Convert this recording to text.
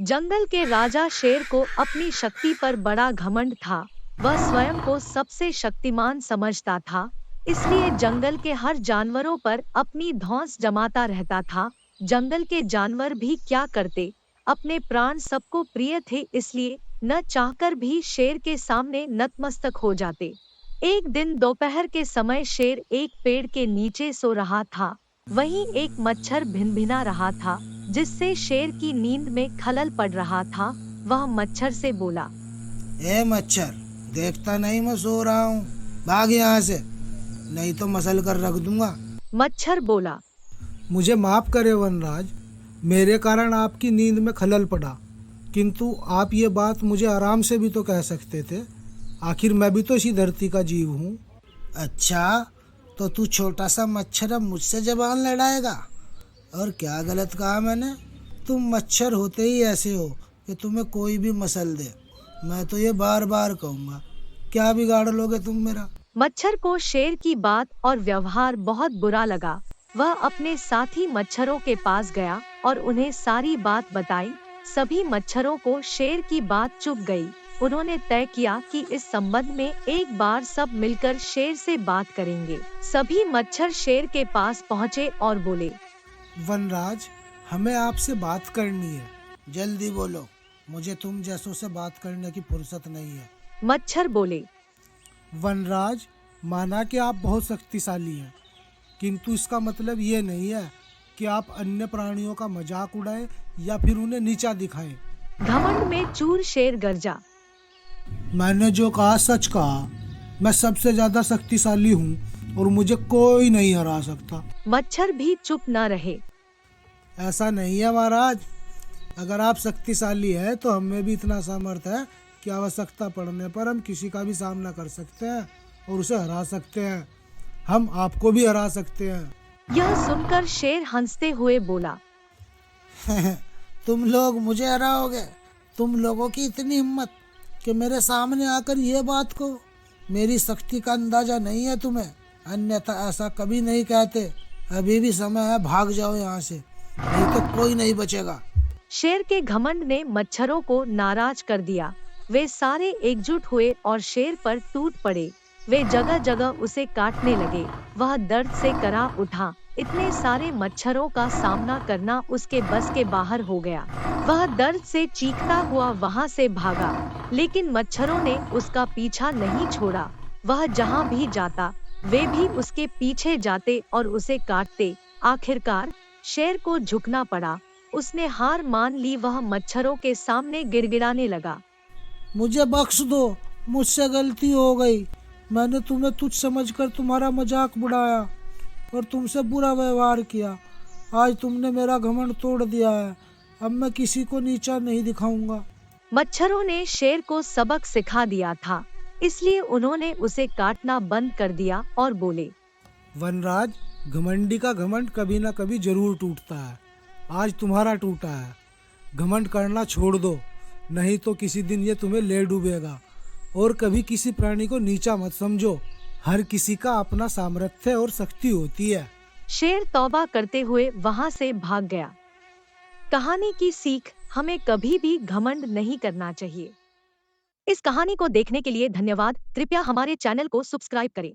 जंगल के राजा शेर को अपनी शक्ति पर बड़ा घमंड था। वह स्वयं को सबसे शक्तिमान समझता था, इसलिए जंगल के हर जानवरों पर अपनी धौंस जमाता रहता था। जंगल के जानवर भी क्या करते, अपने प्राण सबको प्रिय थे, इसलिए न चाहकर भी शेर के सामने नतमस्तक हो जाते। एक दिन दोपहर के समय शेर एक पेड़ के नीचे सो रहा था। वहीं एक मच्छर भिनभिना रहा था, जिससे शेर की नींद में खलल पड़ रहा था। वह मच्छर से बोला, ए मच्छर, देखता नहीं मैं सो रहा हूँ? भाग यहाँ से, नहीं तो मसल कर रख दूंगा। मच्छर बोला, मुझे माफ करे वनराज, मेरे कारण आपकी नींद में खलल पड़ा, किंतु आप ये बात मुझे आराम से भी तो कह सकते थे। आखिर मैं भी तो इसी धरती का जीव हूँ। अच्छा, तो तू छोटा सा मच्छर अब मुझसे जबान लड़ाएगा? और क्या गलत कहा मैंने? तुम मच्छर होते ही ऐसे हो कि तुम्हें कोई भी मसल दे। मैं तो ये बार बार कहूँगा, क्या बिगाड़ लोगे तुम मेरा? मच्छर को शेर की बात और व्यवहार बहुत बुरा लगा। वह अपने साथी मच्छरों के पास गया और उन्हें सारी बात बताई। सभी मच्छरों को शेर की बात चुभ गई। उन्होंने तय किया कि इस संबंध में एक बार सब मिलकर शेर से बात करेंगे। सभी मच्छर शेर के पास पहुँचे और बोले, वनराज, हमें आपसे बात करनी है। जल्दी बोलो, मुझे तुम जैसों से बात करने की फुर्सत नहीं है। मच्छर बोले, वनराज, माना कि आप बहुत शक्तिशाली हैं, किंतु इसका मतलब ये नहीं है कि आप अन्य प्राणियों का मजाक उड़ाएं या फिर उन्हें नीचा दिखाएं। घमंड में चूर शेर गरजा, मैंने जो कहा सच कहा। मैं सबसे ज्यादा शक्तिशाली हूँ और मुझे कोई नहीं हरा सकता। मच्छर भी चुप न रहे। ऐसा नहीं है महाराज, अगर आप शक्तिशाली हैं तो हमें भी इतना सामर्थ्य है कि आवश्यकता पड़ने पर हम किसी का भी सामना कर सकते हैं और उसे हरा सकते हैं। हम आपको भी हरा सकते हैं। यह सुनकर शेर हंसते हुए बोला, तुम लोग मुझे हराओगे? तुम लोगों की इतनी हिम्मत कि मेरे सामने आकर ये बात को? मेरी शक्ति का अंदाजा नहीं है तुम्हें, अन्यथा ऐसा कभी नहीं कहते। अभी भी समय है, भाग जाओ यहाँ से, नहीं तो कोई नहीं बचेगा। शेर के घमंड ने मच्छरों को नाराज कर दिया। वे सारे एकजुट हुए और शेर पर टूट पड़े। वे जगह जगह उसे काटने लगे। वह दर्द से करा उठा। इतने सारे मच्छरों का सामना करना उसके बस के बाहर हो गया। वह दर्द से चीखता हुआ वहां से भागा, लेकिन मच्छरों ने उसका पीछा नहीं छोड़ा। वह जहां भी जाता, वे भी उसके पीछे जाते और उसे काटते। आखिरकार शेर को झुकना पड़ा। उसने हार मान ली। वह मच्छरों के सामने गिड़गिड़ाने लगा, मुझे बख्श दो, मुझसे गलती हो गई। मैंने तुम्हें तुच्छ समझकर तुम्हारा मजाक उड़ाया और तुमसे बुरा व्यवहार किया। आज तुमने मेरा घमंड तोड़ दिया है। अब मैं किसी को नीचा नहीं दिखाऊंगा। मच्छरों ने शेर को सबक सिखा दिया था, इसलिए उन्होंने उसे काटना बंद कर दिया और बोले, वनराज, घमंडी का घमंड कभी ना कभी जरूर टूटता है। आज तुम्हारा टूटा है। घमंड करना छोड़ दो, नहीं तो किसी दिन ये तुम्हें ले डूबेगा। और कभी किसी प्राणी को नीचा मत समझो। हर किसी का अपना सामर्थ्य और शक्ति होती है। शेर तौबा करते हुए वहां से भाग गया। कहानी की सीख, हमें कभी भी घमंड नहीं करना चाहिए। इस कहानी को देखने के लिए धन्यवाद। कृपया हमारे चैनल को सब्सक्राइब करें।